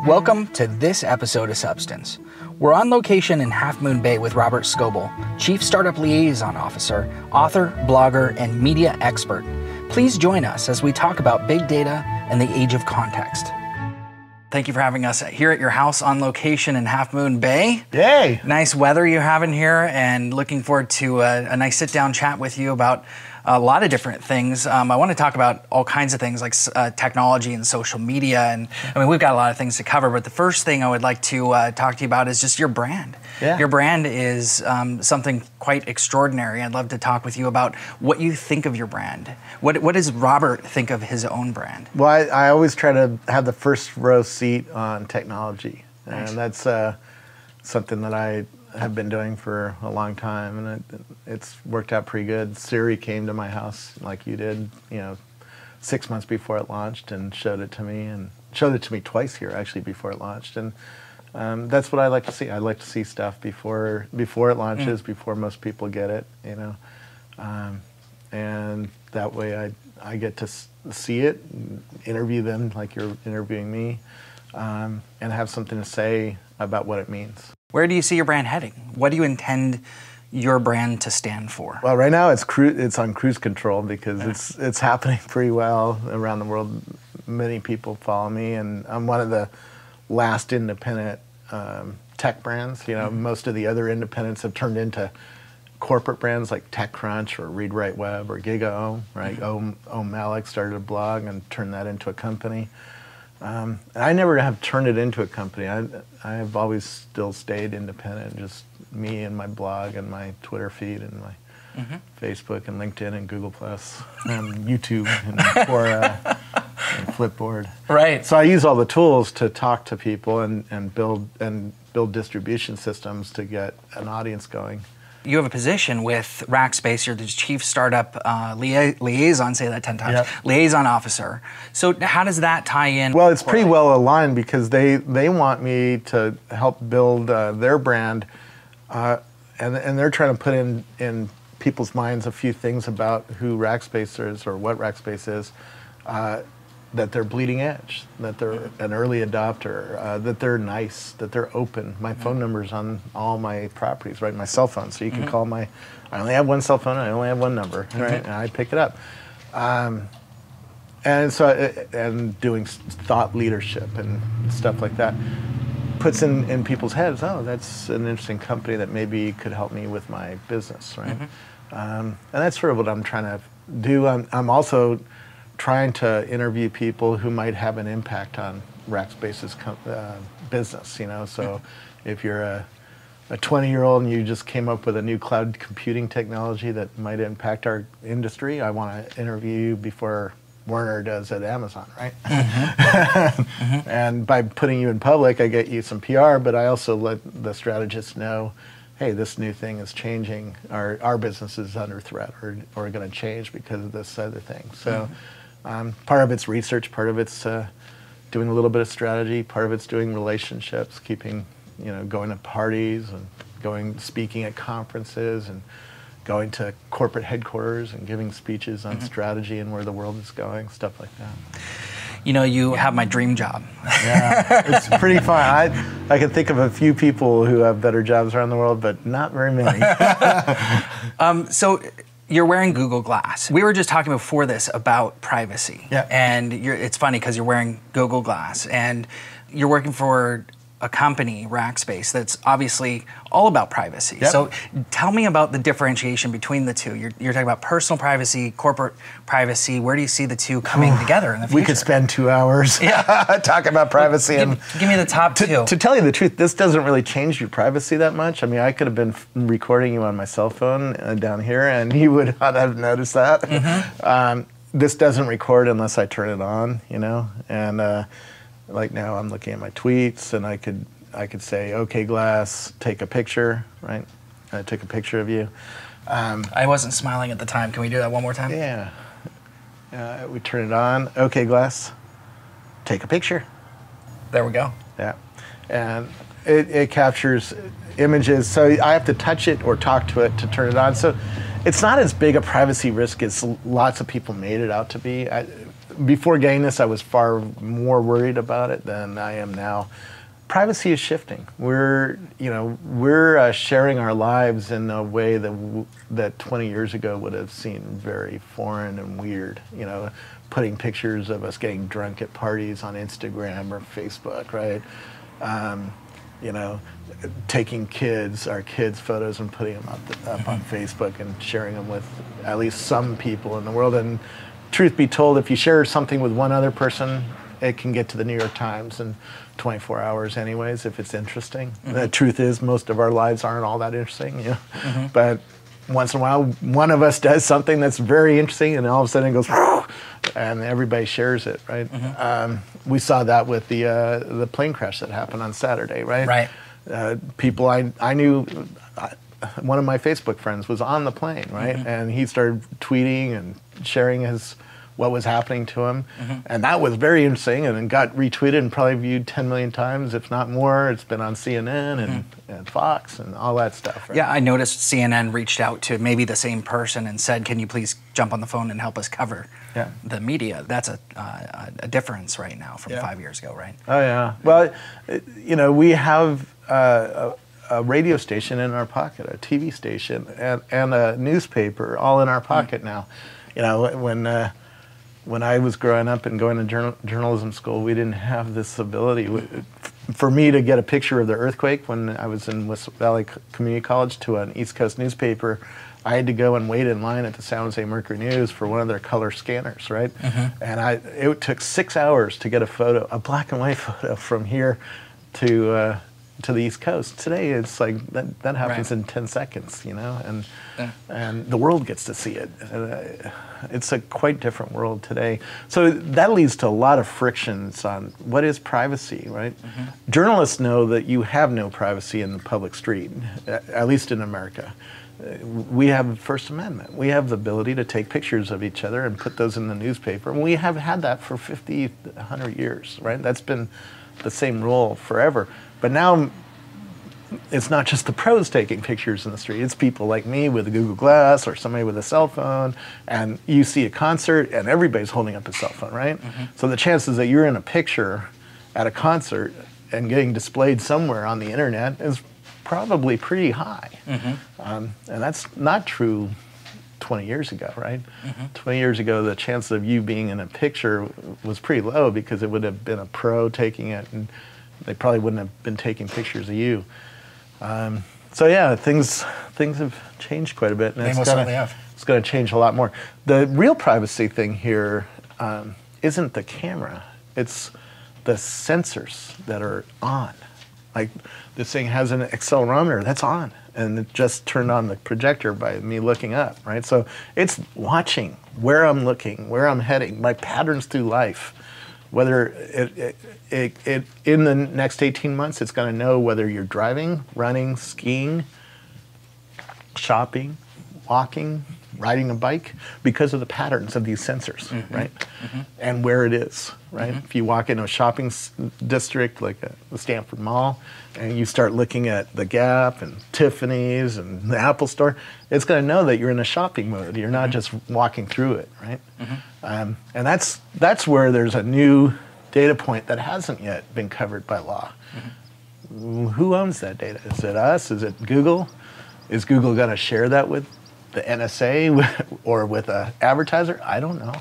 Welcome to this episode of Substance. We're on location in Half Moon Bay with Robert Scoble, Chief Startup Liaison Officer, author, blogger, and media expert. Please join us as we talk about big data and the age of context. Thank you for having us here at your house on location in Half Moon Bay. Yay! Nice weather you have in here, and looking forward to a nice sit-down chat with you about a lot of different things. I want to talk about all kinds of things like technology and social media, and I mean we've got a lot of things to cover. But the first thing I would like to talk to you about is just your brand. Yeah. Your brand is something quite extraordinary. I'd love to talk with you about what you think of your brand. What does Robert think of his own brand? Well, I always try to have the first row seat on technology, Nice. and that's something that I have been doing for a long time, and it's worked out pretty good. Siri came to my house like you did, 6 months before it launched, and showed it to me twice here actually before it launched, and that's what I like to see. I like to see stuff before it launches, before most people get it, and that way I get to see it, interview them like you're interviewing me, and have something to say about what it means. Where do you see your brand heading? What do you intend your brand to stand for? Well, right now it's on cruise control because it's happening pretty well around the world. Many people follow me, and I'm one of the last independent tech brands. Most of the other independents have turned into corporate brands like TechCrunch or Read Write Web or GigaO, right? Malik started a blog and turned that into a company. And I never have turned it into a company. I have always still stayed independent, just me and my blog and my Twitter feed and my Facebook and LinkedIn and Google Plus and YouTube and Quora and Flipboard. Right. So I use all the tools to talk to people and build distribution systems to get an audience going. You have a position with Rackspace. You're the Chief Startup Liaison, say that 10 times, Yep. Liaison Officer. So how does that tie in? Well, it's pretty well aligned because they want me to help build their brand, and they're trying to put in people's minds a few things about who Rackspace is or what Rackspace is, that they're bleeding edge, that they're an early adopter, that they're nice, that they're open. My phone number's on all my properties, right? My cell phone, so you can call I only have one cell phone, I only have one number, right? And I pick it up. And doing thought leadership and stuff like that puts in people's heads, oh, that's an interesting company that maybe could help me with my business, right? And that's sort of what I'm trying to do. I'm also trying to interview people who might have an impact on Rackspace's business, So if you're a 20-year-old and you just came up with a new cloud computing technology that might impact our industry, I want to interview you before Werner does at Amazon, right? And by putting you in public, I get you some PR, but I also let the strategists know, hey, this new thing is changing. Our business is under threat or going to change because of this other thing. So part of it's research, part of it's doing a little bit of strategy, part of it's doing relationships, keeping, going to parties and speaking at conferences and going to corporate headquarters and giving speeches on strategy and where the world is going, stuff like that. You have my dream job. Yeah, it's pretty fun. I can think of a few people who have better jobs around the world, but not very many. So you're wearing Google Glass. We were just talking before this about privacy. Yeah. And it's funny because you're wearing Google Glass and you're working for a company, Rackspace, that's obviously all about privacy. Yep. So tell me about the differentiation between the two. You're talking about personal privacy, corporate privacy. Where do you see the two coming together in the future? We could spend 2 hours talking about privacy. Give me the top two. To tell you the truth, this doesn't really change your privacy that much. I mean, I could have been recording you on my cell phone down here, and you would not have noticed that. This doesn't record unless I turn it on, and like now I'm looking at my tweets, and I could say, okay, Glass, take a picture, right? I took a picture of you. I wasn't smiling at the time. Can we do that one more time? Yeah. We turn it on. Okay, Glass, take a picture. There we go. Yeah. And it captures images, so I have to touch it or talk to it to turn it on. So it's not as big a privacy risk as lots of people made it out to be. before getting this, I was far more worried about it than I am now. Privacy is shifting. We're sharing our lives in a way that 20 years ago would have seemed very foreign and weird. You know, putting pictures of us getting drunk at parties on Instagram or Facebook, right? You know, taking our kids' photos and putting them up on Facebook and sharing them with at least some people in the world. And truth be told, if you share something with one other person, it can get to the New York Times in 24 hours anyways, if it's interesting. The truth is, most of our lives aren't all that interesting, you know? But once in a while, one of us does something that's very interesting, and all of a sudden it goes, and everybody shares it, right? We saw that with the plane crash that happened on Saturday, right? Right. People I knew, one of my Facebook friends was on the plane, right? And he started tweeting and sharing what was happening to him. And that was very interesting, and it got retweeted and probably viewed 10 million times, if not more. It's been on CNN and Fox and all that stuff. Right? Yeah, I noticed CNN reached out to maybe the same person and said, can you please jump on the phone and help us cover the media? That's a difference right now from 5 years ago, right? Oh, yeah. Well, you know, we have a radio station in our pocket, a TV station, and a newspaper all in our pocket now. You know, when I was growing up and going to journalism school, we didn't have this ability. For me to get a picture of the earthquake when I was in West Valley Community College to an East Coast newspaper, I had to go and wait in line at the San Jose Mercury News for one of their color scanners, right? And it took 6 hours to get a black and white photo from here to the East Coast. Today, it's like that happens in 10 seconds, you know, and the world gets to see it. It's a quite different world today. So that leads to a lot of frictions on what is privacy, right? Journalists know that you have no privacy in the public street, at least in America. We have the First Amendment. We have the ability to take pictures of each other and put those in the newspaper. And we have had that for 50, 100 years, right? That's been the same rule forever. But now it's not just the pros taking pictures in the street. It's people like me with a Google Glass or somebody with a cell phone, and you see a concert and everybody's holding up a cell phone, right? So the chances that you're in a picture at a concert and getting displayed somewhere on the internet is probably pretty high. And that's not true 20 years ago, right? 20 years ago, the chance of you being in a picture was pretty low because it would have been a pro taking it, and they probably wouldn't have been taking pictures of you. So yeah, things have changed quite a bit, and it's going to change a lot more. The real privacy thing here isn't the camera; it's the sensors that are on. Like this thing has an accelerometer that's on, and it just turned on the projector by me looking up, right? So it's watching where I'm looking, where I'm heading, my patterns through life. Whether it in the next 18 months, it's going to know whether you're driving, running, skiing, shopping, walking, riding a bike, because of the patterns of these sensors, right? And where it is, right? If you walk into a shopping district like the Stanford Mall, and you start looking at the Gap and Tiffany's and the Apple Store, it's going to know that you're in a shopping mode. You're not just walking through it, right? And that's where there's a new data point that hasn't yet been covered by law. Who owns that data? Is it us? Is it Google? Is Google going to share that with the NSA or with an advertiser? I don't know.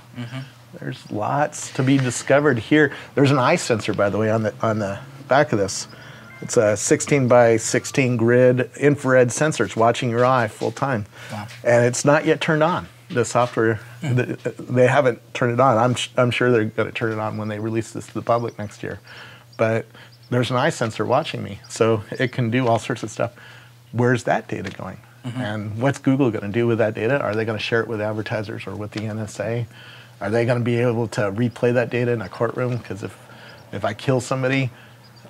There's lots to be discovered here. There's an eye sensor, by the way, on the back of this. It's a 16 by 16 grid infrared sensor. It's watching your eye full time. Wow. And it's not yet turned on. The software, they haven't turned it on. I'm sure they're going to turn it on when they release this to the public next year. But there's an eye sensor watching me, so it can do all sorts of stuff. Where's that data going? And what's Google going to do with that data? Are they going to share it with advertisers or with the NSA? Are they going to be able to replay that data in a courtroom? Because if I kill somebody,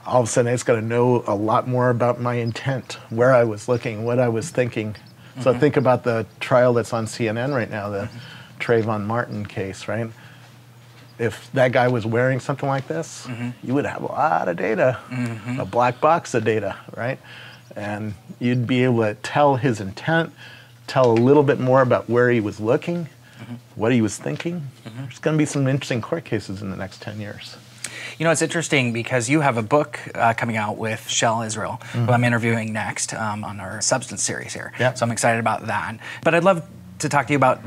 all of a sudden it's going to know a lot more about my intent, where I was looking, what I was thinking. So think about the trial that's on CNN right now, the Trayvon Martin case, right? If that guy was wearing something like this, you would have a lot of data, a black box of data, right? And you'd be able to tell his intent, tell a little bit more about where he was looking, what he was thinking. There's going to be some interesting court cases in the next 10 years. You know, it's interesting because you have a book coming out with Shel Israel, who I'm interviewing next on our Substance series here. So I'm excited about that. But I'd love to talk to you about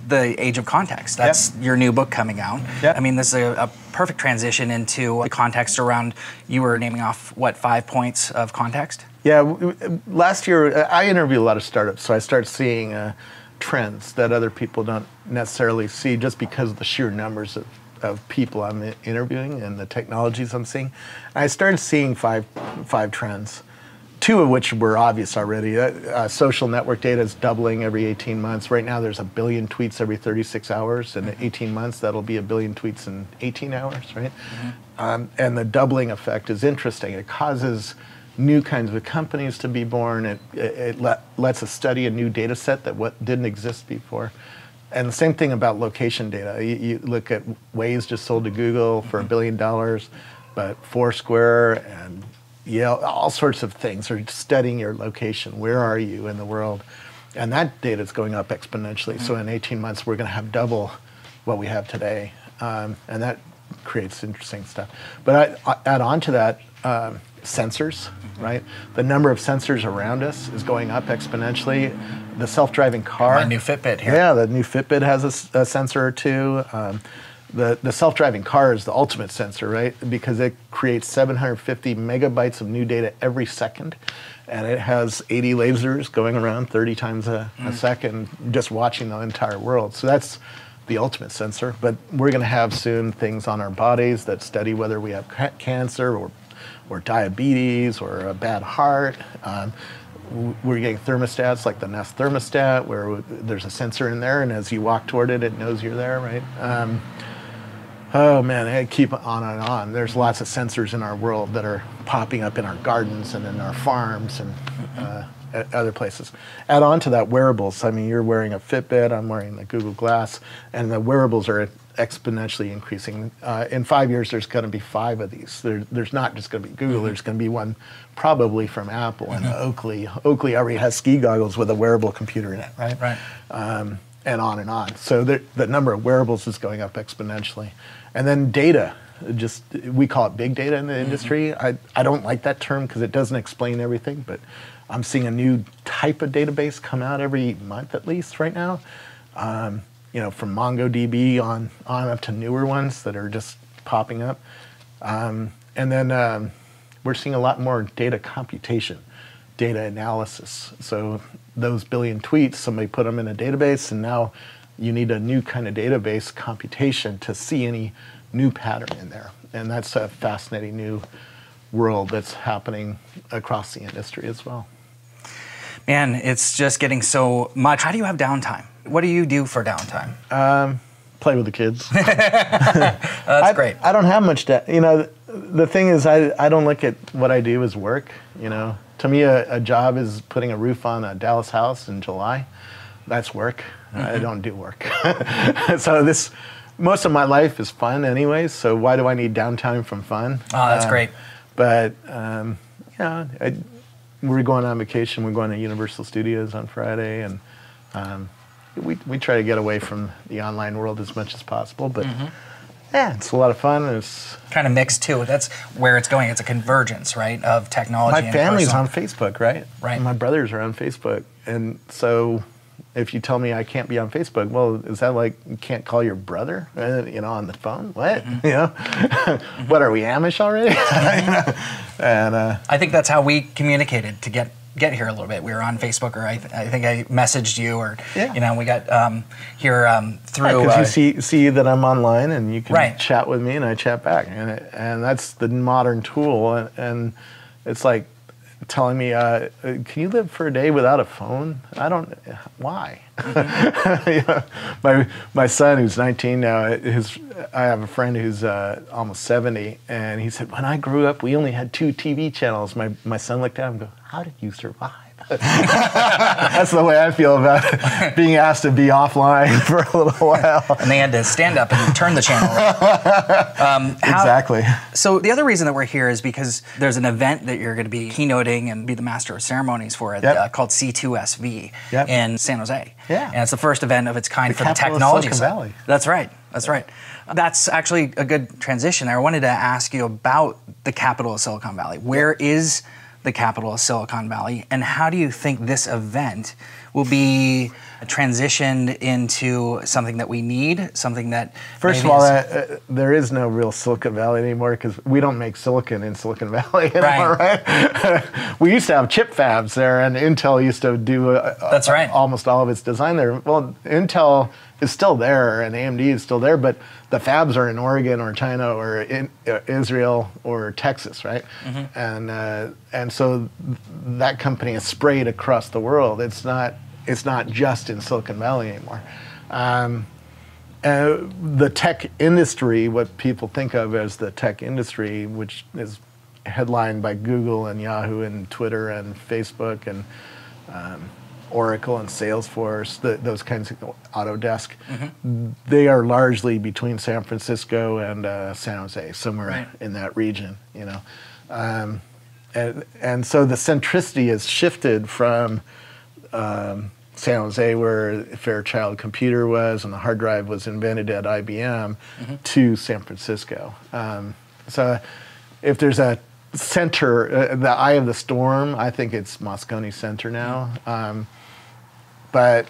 The Age of Context. That's your new book coming out. I mean, this is a perfect transition into the context around, you were naming off, what, 5 points of context? Yeah, last year I interview a lot of startups, so I start seeing trends that other people don't necessarily see just because of the sheer numbers of people I'm interviewing and the technologies I'm seeing. And I started seeing five trends, 2 of which were obvious already. Social network data is doubling every 18 months. Right now there's 1 billion tweets every 36 hours. In 18 months, that'll be 1 billion tweets in 18 hours, right? And the doubling effect is interesting. It causes new kinds of companies to be born. It lets us study a new data set that didn't exist before. And the same thing about location data. You look at Waze just sold to Google for $1 billion, but Foursquare and all sorts of things are studying your location. Where are you in the world? And that data is going up exponentially. So in 18 months, we're going to have double what we have today. And that creates interesting stuff. But I add on to that, sensors, right? The number of sensors around us is going up exponentially. The self-driving car. My new Fitbit here. Yeah, the new Fitbit has a sensor or two. The self-driving car is the ultimate sensor, right? Because it creates 750 megabytes of new data every second. And it has 80 lasers going around 30 times a second, just watching the entire world. So that's the ultimate sensor. But we're going to have soon things on our bodies that study whether we have cancer or diabetes or a bad heart. We're getting thermostats like the Nest thermostat, where there's a sensor in there, and as you walk toward it, it knows you're there, right? Oh man, I keep on and on. There's lots of sensors in our world that are popping up in our gardens and in our farms and at other places. Add on to that wearables. I mean, you're wearing a Fitbit, I'm wearing the Google Glass, and the wearables are exponentially increasing. In 5 years, there's going to be 5 of these. There's not just going to be Google, there's going to be one probably from Apple and Oakley. Oakley already has ski goggles with a wearable computer in it, right? Right. And on and on. So the number of wearables is going up exponentially. And then data, we call it big data in the industry. I don't like that term because it doesn't explain everything, but I'm seeing a new type of database come out every month at least right now. You know, from MongoDB on up to newer ones that are just popping up. And then we're seeing a lot more data computation, data analysis. So those billion tweets, somebody put them in a database, and now you need a new kind of database computation to see any new pattern in there. And that's a fascinating new world that's happening across the industry as well. Man, it's just getting so much. How do you have downtime? What do you do for downtime? Play with the kids. That's great. I don't have much you know, the thing is I don't look at what I do as work, you know. To me, a job is putting a roof on a Dallas house in July. That's work. I don't do work. So most of my life is fun anyways, so why do I need downtime from fun? Oh, that's great. But, yeah, we're going on vacation. We're going to Universal Studios on Friday, and we try to get away from the online world as much as possible, but yeah, it's a lot of fun. It's kind of mixed too. That's where it's going. It's a convergence, right, of technology. My family's on Facebook, right? Right. My brothers are on Facebook, and so if you tell me I can't be on Facebook, well, is that like you can't call your brother, you know, on the phone? What? You know, what are we, Amish already? And I think that's how we communicated to get here a little bit. We were on Facebook, or I think I messaged you, or you know, we got here through. Because you see that I'm online, and you can chat with me, and I chat back, and that's the modern tool, and it's like telling me, can you live for a day without a phone? I don't, why? You know, my son, who's 19 now, I have a friend who's almost 70, and he said, when I grew up, we only had 2 TV channels. My son looked at him and go, how did you survive? That's the way I feel about it, being asked to be offline for a little while. And they had to stand up and turn the channel. Exactly. So the other reason that we're here is because there's an event that you're going to be keynoting and be the master of ceremonies for it, called C2SV in San Jose. Yeah. And it's the first event of its kind for the capital of technology Silicon side. Valley. That's right. That's right. That's actually a good transition. I wanted to ask you about the capital of Silicon Valley. Where is the capital of Silicon Valley, and how do you think this event will be transitioned into something that we need, something that First of all, there is no real Silicon Valley anymore because we don't make silicon in Silicon Valley anymore, right? We used to have chip fabs there, and Intel used to do That's right. almost all of its design there. Well, Intel is still there, and AMD is still there, but the fabs are in Oregon or China or in Israel or Texas, right? And so that company is sprayed across the world. It's not just in Silicon Valley anymore. The tech industry, what people think of as the tech industry, which is headlined by Google and Yahoo and Twitter and Facebook and Oracle and Salesforce, those kinds of Autodesk, they are largely between San Francisco and San Jose, somewhere in that region, you know. And so the centricity has shifted from San Jose, where Fairchild Computer was and the hard drive was invented at IBM, to San Francisco. So if there's a center, the eye of the storm, I think it's Moscone Center now. But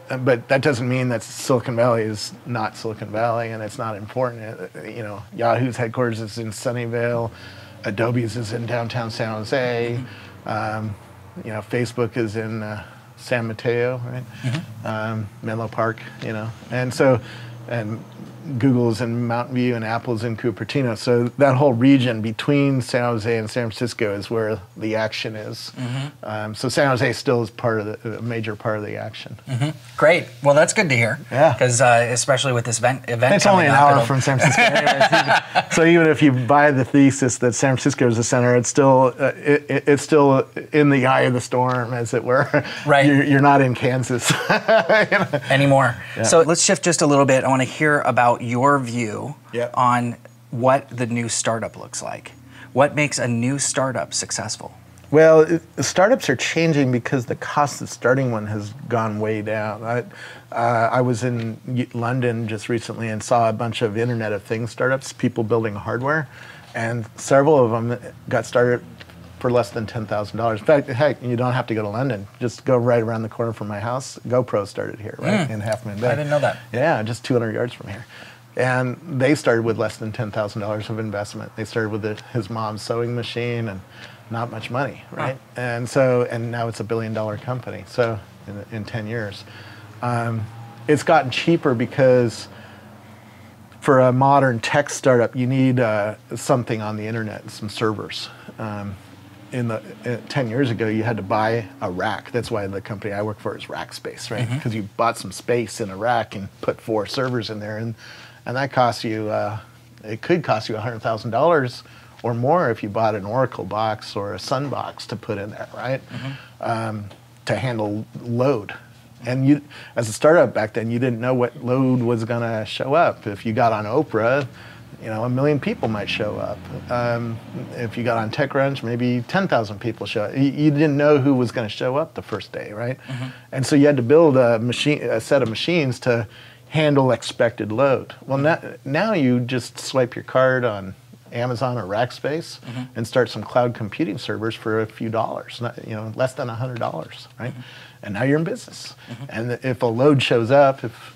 that doesn't mean that Silicon Valley is not Silicon Valley and it's not important. You know, Yahoo's headquarters is in Sunnyvale, Adobe's is in downtown San Jose. You know, Facebook is in San Mateo, right? Menlo Park, you know, and Google's in Mountain View and Apple's in Cupertino. So that whole region between San Jose and San Francisco is where the action is. So San Jose still is a major part of the action. Great. Well, that's good to hear. Yeah. Because especially with this event it's only an hour from San Francisco. Anyways, so even if you buy the thesis that San Francisco is the center, it's still in the eye of the storm, as it were. Right. You're not in Kansas anymore. Yeah. So let's shift just a little bit. I want to hear about your view on what the new startup looks like. What makes a new startup successful? Well, startups are changing because the cost of starting one has gone way down. I was in London just recently and saw a bunch of Internet of Things startups, people building hardware, and several of them got started for less than $10,000. In fact, heck, you don't have to go to London. Just go right around the corner from my house. GoPro started here, right, in Half Moon Bay. I didn't know that. Yeah, just 200 yards from here. And they started with less than $10,000 of investment. They started with his mom's sewing machine and not much money, right? And now it's $1 billion company. So in 10 years, it's gotten cheaper because for a modern tech startup, you need something on the internet, some servers. 10 years ago, you had to buy a rack. That's why the company I work for is Rackspace, right? Because you bought some space in a rack and put 4 servers in there, and that costs you. It could cost you $100,000 or more if you bought an Oracle box or a Sun box to put in there, right? To handle load. And you, as a startup back then, you didn't know what load was going to show up. If you got on Oprah, you know, 1 million people might show up. If you got on TechCrunch, maybe 10,000 people show up. You didn't know who was going to show up the first day, right? And so you had to build a set of machines to handle expected load. Well, now you just swipe your card on Amazon or Rackspace and start some cloud computing servers for a few dollars, less than $100, right? And now you're in business. And if a load shows up, if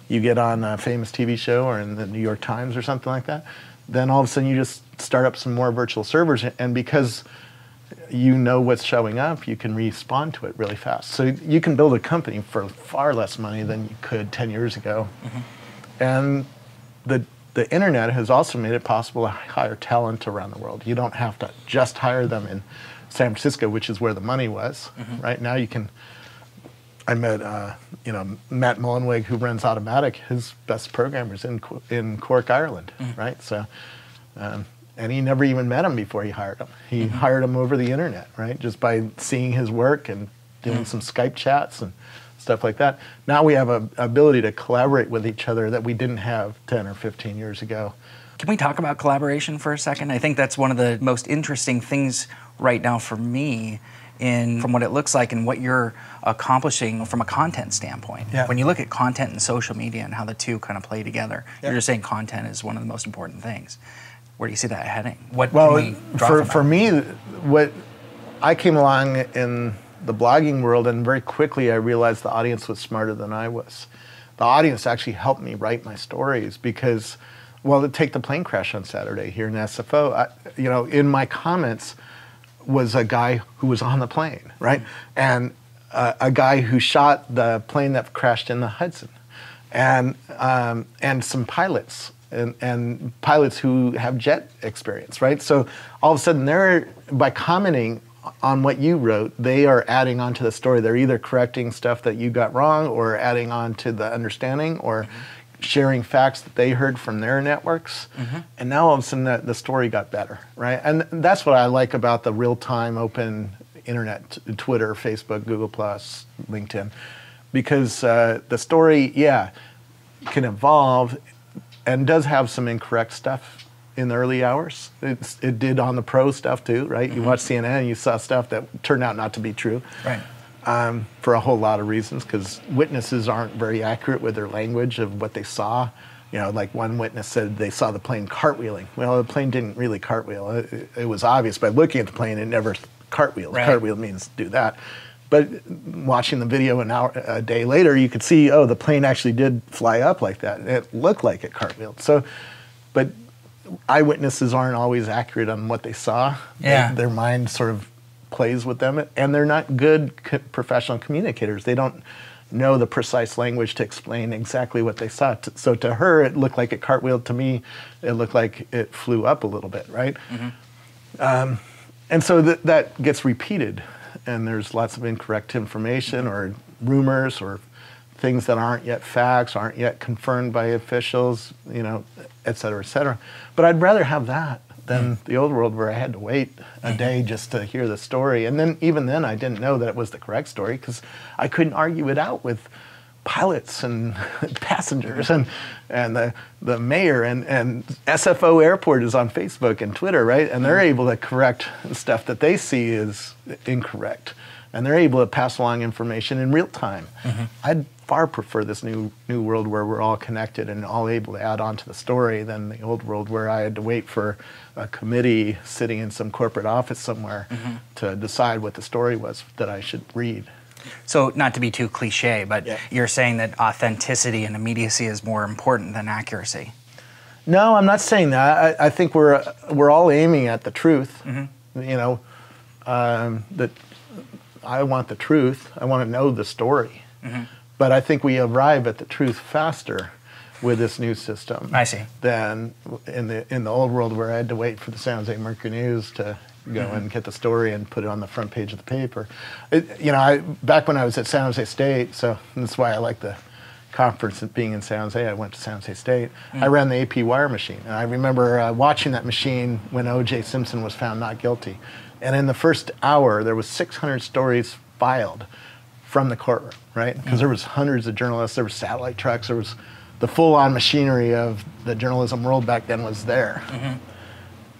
you get on a famous TV show or in the New York Times or something like that, then all of a sudden you just start up some more virtual servers, and because you know what's showing up, you can respond to it really fast. So you can build a company for far less money than you could 10 years ago. And the internet has also made it possible to hire talent around the world. You don't have to just hire them in San Francisco, which is where the money was. Right now you can. I met Matt Mullenweg, who runs Automatic. His best programmer's in Cork, Ireland, right? So, And he never even met him before he hired him. He hired him over the internet, right? Just by seeing his work and doing some Skype chats and stuff like that. Now we have an ability to collaborate with each other that we didn't have 10 or 15 years ago. Can we talk about collaboration for a second? I think that's one of the most interesting things right now for me from what it looks like and what you're accomplishing from a content standpoint. Yeah. When you look at content and social media and how the two kind of play together, you're just saying content is one of the most important things. Where do you see that heading? For me, what I came along in the blogging world, and very quickly I realized the audience was smarter than I was. The audience actually helped me write my stories because, well, take the plane crash on Saturday here in SFO. In my comments was a guy who was on the plane, right? And a guy who shot the plane that crashed in the Hudson, and some pilots. And pilots who have jet experience, right? So all of a sudden, by commenting on what you wrote, they are adding on to the story. They're either correcting stuff that you got wrong, or adding on to the understanding, or sharing facts that they heard from their networks. And now all of a sudden, the story got better, right? And that's what I like about the real-time open internet, Twitter, Facebook, Google+, LinkedIn, because the story, can evolve and does have some incorrect stuff in the early hours. It did on the pro stuff too, right? You watch CNN and you saw stuff that turned out not to be true. Right. For a whole lot of reasons, because witnesses aren't very accurate with their language of what they saw. Like one witness said they saw the plane cartwheeling. Well, the plane didn't really cartwheel. It was obvious by looking at the plane it never cartwheeled. Right. Cartwheel means do that. But watching the video a day later, you could see, the plane actually did fly up like that. It looked like it cartwheeled. So, but eyewitnesses aren't always accurate on what they saw. Yeah. Their mind sort of plays with them, and they're not good professional communicators. They don't know the precise language to explain exactly what they saw. So to her, it looked like it cartwheeled. To me, it looked like it flew up a little bit, right? And so that gets repeated. And there's lots of incorrect information or rumors or things that aren't yet facts, aren't yet confirmed by officials, et cetera, et cetera. But I'd rather have that than the old world where I had to wait a day just to hear the story. And then even then I didn't know that it was the correct story because I couldn't argue it out with pilots and passengers and the mayor and SFO Airport is on Facebook and Twitter, right? And they're able to correct stuff that they see is incorrect. And they're able to pass along information in real time. I'd far prefer this new world where we're all connected and all able to add on to the story than the old world where I had to wait for a committee sitting in some corporate office somewhere to decide what the story was that I should read. So not to be too cliche, but you're saying that authenticity and immediacy is more important than accuracy. No, I'm not saying that. I think we're all aiming at the truth. That I want the truth. I want to know the story. But I think we arrive at the truth faster with this new system. I see. Than in the old world where I had to wait for the San Jose Mercury News to go and get the story and put it on the front page of the paper. Back when I was at San Jose State, so that's why I like the conference being in San Jose. I went to San Jose State. I ran the AP wire machine. And I remember watching that machine when O.J. Simpson was found not guilty. And in the first hour, there was 600 stories filed from the courtroom, right? Because there was hundreds of journalists, there were satellite trucks, there was the full-on machinery of the journalism world back then was there.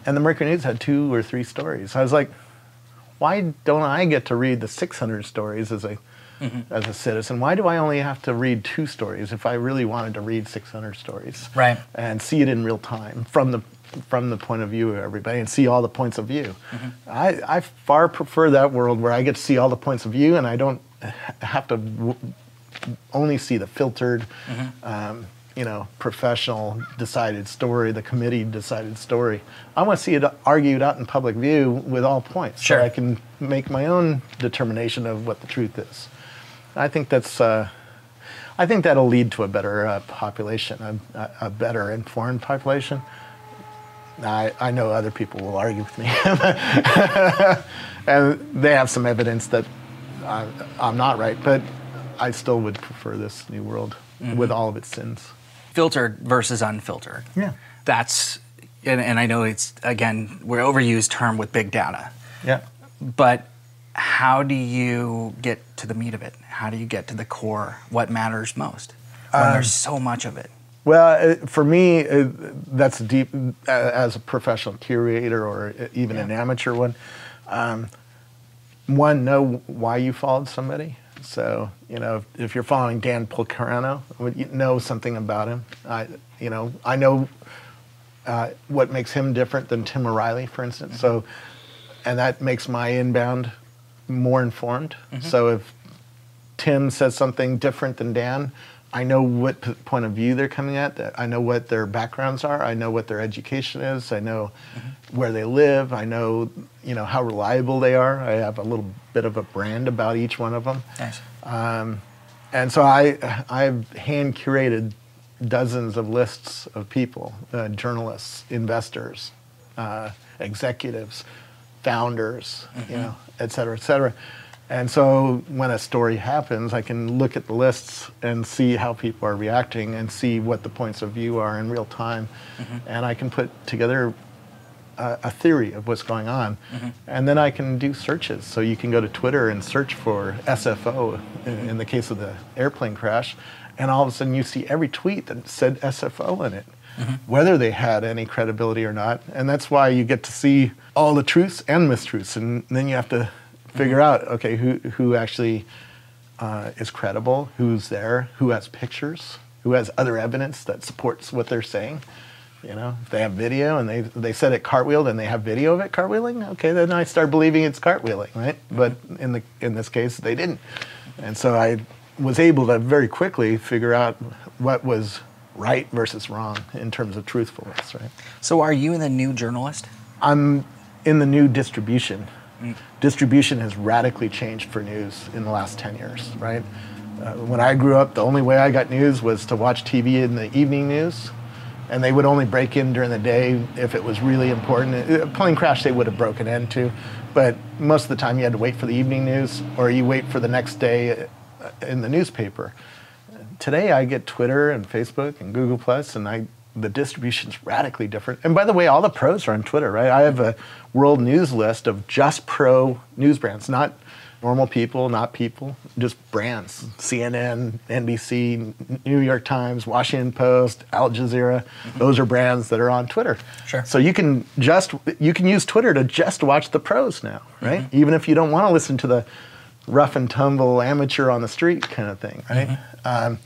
And the Mercury News had 2 or 3 stories. I was like, why don't I get to read the 600 stories as a citizen? Why do I only have to read 2 stories if I really wanted to read 600 stories? Right. And see it in real time from the point of view of everybody and see all the points of view. I far prefer that world where I get to see all the points of view and I don't have to only see the filtered, professional decided story, the committee decided story. I want to see it argued out in public view with all points, so I can make my own determination of what the truth is. I think that'll lead to a better population, a better informed population. I know other people will argue with me, and they have some evidence that I'm not right, but I still would prefer this new world with all of its sins. Filtered versus unfiltered. Yeah. That's and I know it's, again, we're overused term with big data. Yeah. But how do you get to the meat of it? How do you get to the core? What matters most when there's so much of it? Well, for me, that's deep, as a professional curator or even an amateur one. One, know why you followed somebody. So, if you're following Dan Pulcarano, you know something about him. I know what makes him different than Tim O'Reilly, for instance. So, and that makes my inbound more informed. So if Tim says something different than Dan, I know what point of view they're coming at. I know what their backgrounds are. I know what their education is. I know where they live. I know, how reliable they are. I have a little bit of a brand about each one of them. Nice. And so I've hand curated dozens of lists of people, journalists, investors, executives, founders, et cetera, et cetera. And so when a story happens, I can look at the lists and see how people are reacting and see what the points of view are in real time. And I can put together a theory of what's going on. And then I can do searches. So you can go to Twitter and search for SFO in the case of the airplane crash. And all of a sudden you see every tweet that said SFO in it, whether they had any credibility or not. And that's why you get to see all the truths and mistruths. And then you have to figure out, okay, who actually is credible, who's there, who has pictures, who has other evidence that supports what they're saying. If they have video and they said it cartwheeled and they have video of it cartwheeling, okay, then I start believing it's cartwheeling, right? But in this case, they didn't. And so I was able to very quickly figure out what was right versus wrong in terms of truthfulness, right? So are you the new journalist? I'm in the new distribution. Distribution has radically changed for news in the last 10 years, right? When I grew up, the only way I got news was to watch TV in the evening news, and they would only break in during the day if it was really important. A plane crash they would have broken into, but most of the time you had to wait for the evening news, or you wait for the next day in the newspaper. Today I get Twitter and Facebook and Google Plus, and the distribution's radically different. And by the way, all the pros are on Twitter, right? I have a world news list of just pro news brands, not normal people, not people, just brands. CNN, NBC, New York Times, Washington Post, Al Jazeera. Those are brands that are on Twitter. Sure. So you can use Twitter to just watch the pros now, right? Even if you don't want to listen to the rough and tumble amateur on the street kind of thing, right?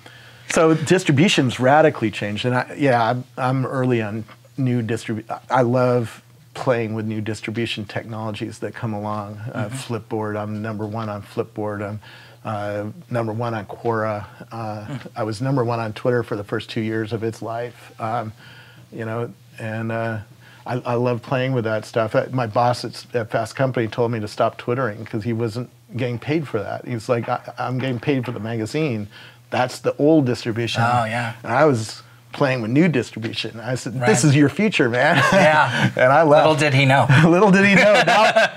So distribution's radically changed, and I'm early on new distribution. I love playing with new distribution technologies that come along. Flipboard, I'm #1 on Flipboard. I'm #1 on Quora. I was #1 on Twitter for the first 2 years of its life. I love playing with that stuff. My boss at Fast Company told me to stop Twittering because he wasn't getting paid for that. He's like, I'm getting paid for the magazine. That's the old distribution. Oh, yeah. And I was playing with new distribution. I said, this is your future, man. Yeah. And I left. Little did he know. Little did he know.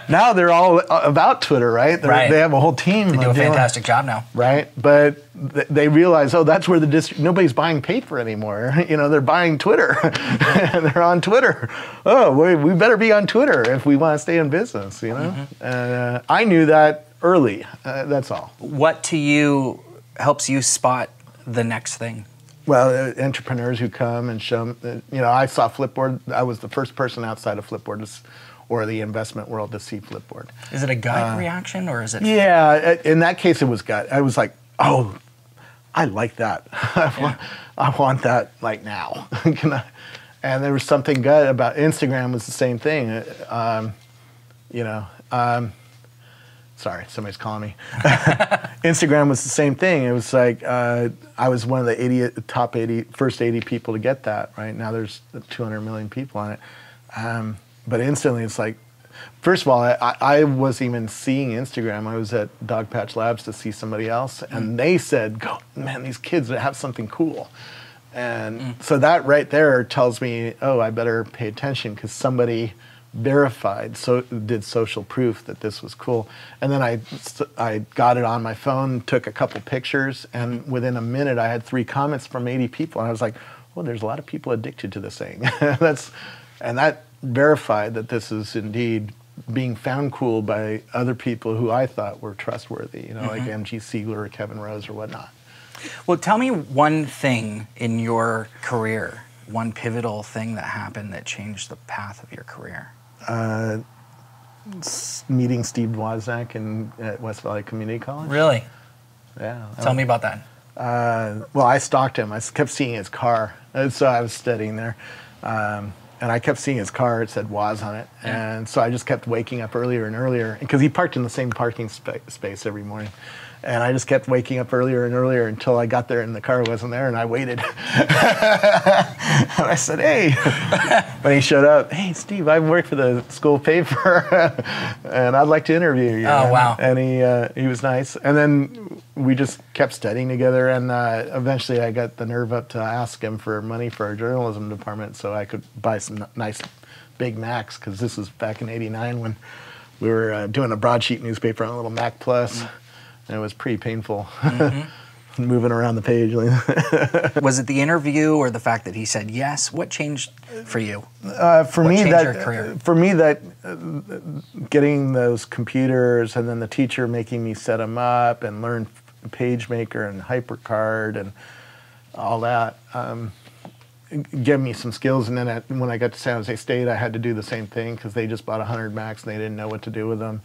Now they're all about Twitter, right? They have a whole team. They do a fantastic job now. Right. But they realize, that's where nobody's buying paper anymore. They're buying Twitter. And they're on Twitter. Oh, we better be on Twitter if we want to stay in business, And I knew that early. That's all. What to you helps you spot the next thing? Well, entrepreneurs who come and show them, I saw Flipboard. I was the first person outside of Flipboard or the investment world to see Flipboard. Is it a gut reaction or is it? Yeah, in that case it was gut. I was like, oh, I like that. I want that like now. And there was something gut about Instagram was the same thing. Sorry, somebody's calling me. Instagram was the same thing. It was like I was one of the first 80 people to get that. Right now, there's 200 million people on it. But instantly, it's like, first of all, I wasn't even seeing Instagram. I was at Dogpatch Labs to see somebody else, and they said, man, these kids have something cool. And so that right there tells me, I better pay attention because somebody verified, did social proof that this was cool. And then I got it on my phone, took a couple pictures, and within a minute I had 3 comments from 80 people. And I was like, there's a lot of people addicted to this thing. And that verified that this is indeed being found cool by other people who I thought were trustworthy, you know, like MG Siegler or Kevin Rose or whatnot. Well, tell me one thing in your career, one pivotal thing that happened that changed the path of your career. Meeting Steve Wozniak at West Valley Community College. Really? Yeah. Tell me about that. Well, I stalked him. I kept seeing his car. And so I was studying there. And I kept seeing his car. It said Woz on it. Yeah. And so I just kept waking up earlier and earlier because he parked in the same parking space every morning. And I just kept waking up earlier and earlier until I got there and the car wasn't there and I waited. And I said, hey. When he showed up, hey, Steve, I work for the school paper and I'd like to interview you. Oh, wow. And he was nice. And then we just kept studying together and eventually I got the nerve up to ask him for money for our journalism department so I could buy some nice big Macs because this was back in '89 when we were doing a broadsheet newspaper on a little Mac Plus. And it was pretty painful moving around the page. Was it the interview or the fact that he said yes? What changed for you? For me, that getting those computers and then the teacher making me set them up and learn PageMaker and HyperCard and all that gave me some skills. And then when I got to San Jose State, I had to do the same thing because they just bought 100 Macs and they didn't know what to do with them.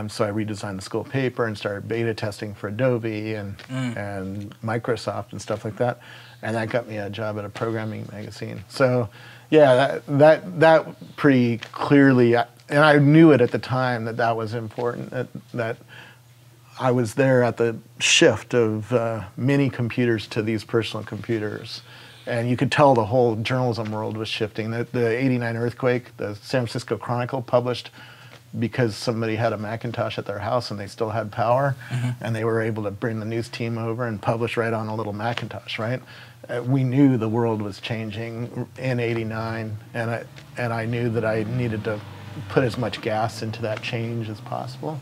So I redesigned the school paper and started beta testing for Adobe and Microsoft and stuff like that. And that got me a job at a programming magazine. So yeah, that pretty clearly, and I knew it at the time that was important, that I was there at the shift of mini computers to these personal computers. And you could tell the whole journalism world was shifting. The '89 earthquake, the San Francisco Chronicle published because somebody had a Macintosh at their house and they still had power, and they were able to bring the news team over and publish right on a little Macintosh, right? We knew the world was changing in '89, and I knew that I needed to put as much gas into that change as possible.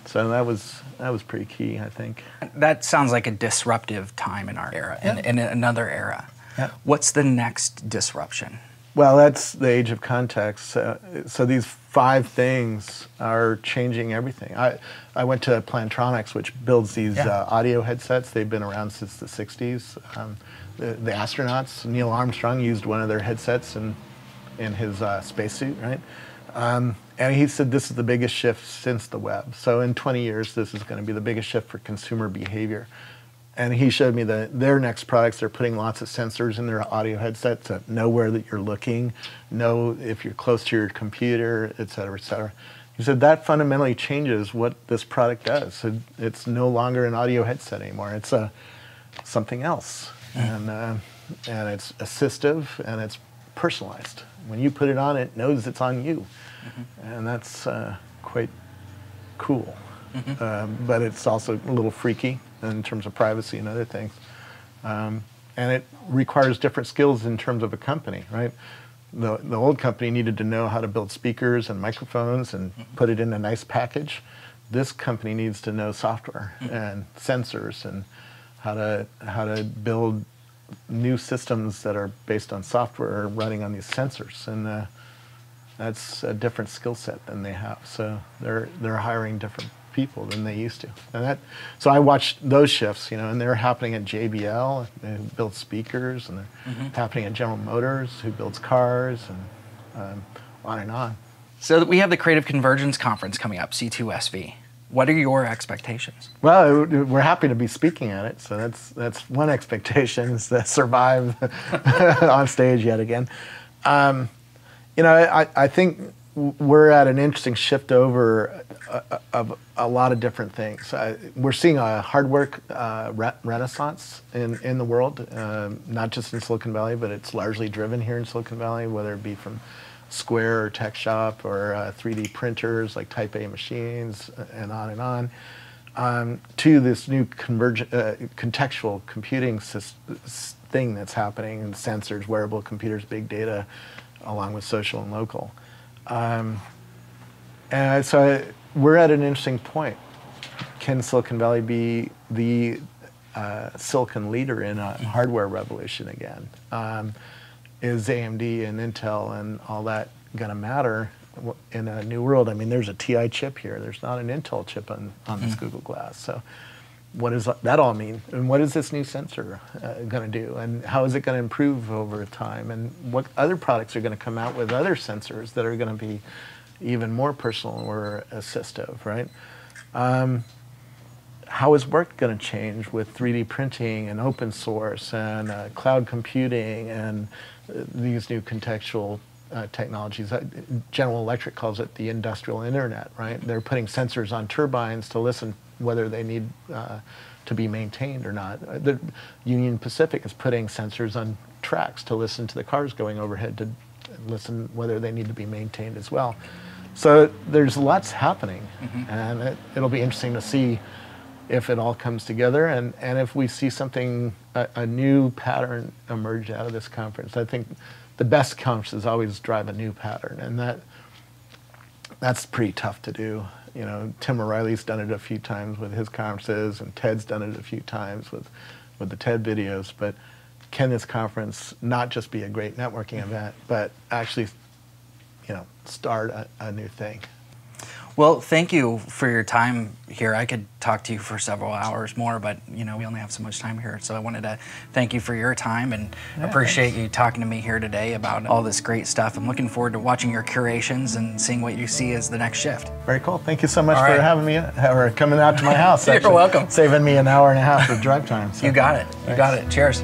So that was pretty key, I think. That sounds like a disruptive time in our era, in another era. Yeah. What's the next disruption? Well, that's the age of context. So these 5 things are changing everything. I went to Plantronics, which builds these audio headsets. They've been around since the 60s. The astronauts, Neil Armstrong, used one of their headsets in his spacesuit, right? And he said this is the biggest shift since the web. So in 20 years, this is going to be the biggest shift for consumer behavior. And he showed me their next products, they're putting lots of sensors in their audio headsets to know where that you're looking, know if you're close to your computer, et cetera, et cetera. He said that fundamentally changes what this product does. So it's no longer an audio headset anymore. It's something else. And it's assistive and it's personalized. When you put it on, it knows it's on you. And that's quite cool. But it's also a little freaky in terms of privacy and other things. And it requires different skills in terms of a company, right? The old company needed to know how to build speakers and microphones and put it in a nice package. This company needs to know software and sensors and how to build new systems that are based on software running on these sensors. And that's a different skill set than they have. So they're hiring different people than they used to. And so I watched those shifts, and they're happening at JBL, who builds speakers, and they're happening at General Motors, who builds cars, and on and on. So we have the Creative Convergence Conference coming up, C2SV. What are your expectations? Well, we're happy to be speaking at it, so that's one expectation, is to survive on stage yet again. I think we're at an interesting shift over of a lot of different things. We're seeing a hardware renaissance in the world, not just in Silicon Valley, but it's largely driven here in Silicon Valley, whether it be from Square or Tech Shop or 3D printers like Type A machines and on, to this new contextual computing thing that's happening in sensors, wearable computers, big data, along with social and local. And so we're at an interesting point. Can Silicon Valley be the silicon leader in a hardware revolution again? is AMD and Intel and all that going to matter in a new world? I mean, there's a TI chip here. There's not an Intel chip on this Google Glass. So what does that all mean? And what is this new sensor going to do? And how is it going to improve over time? And what other products are going to come out with other sensors that are going to be even more personal or assistive, right? How is work going to change with 3D printing and open source and cloud computing and these new contextual technologies? General Electric calls it the industrial internet, right? They're putting sensors on turbines to listen whether they need to be maintained or not. The Union Pacific is putting sensors on tracks to listen to the cars going overhead to listen whether they need to be maintained as well. So there's lots happening, and it'll be interesting to see if it all comes together and if we see something, a new pattern emerge out of this conference. I think the best conferences always drive a new pattern, and that's pretty tough to do. You know, Tim O'Reilly's done it a few times with his conferences, and Ted's done it a few times with the TED videos, but can this conference not just be a great networking event, but actually, you know, start a new thing? Well, thank you for your time here. I could talk to you for several hours more, but you know, we only have so much time here. So I wanted to thank you for your time and appreciate you talking to me here today about all this great stuff. I'm looking forward to watching your curations and seeing what you see as the next shift. Very cool. Thank you so much for having me, or coming out to my house. You're welcome. Saving me an hour and a half of drive time. So. You got it. You got it. Cheers.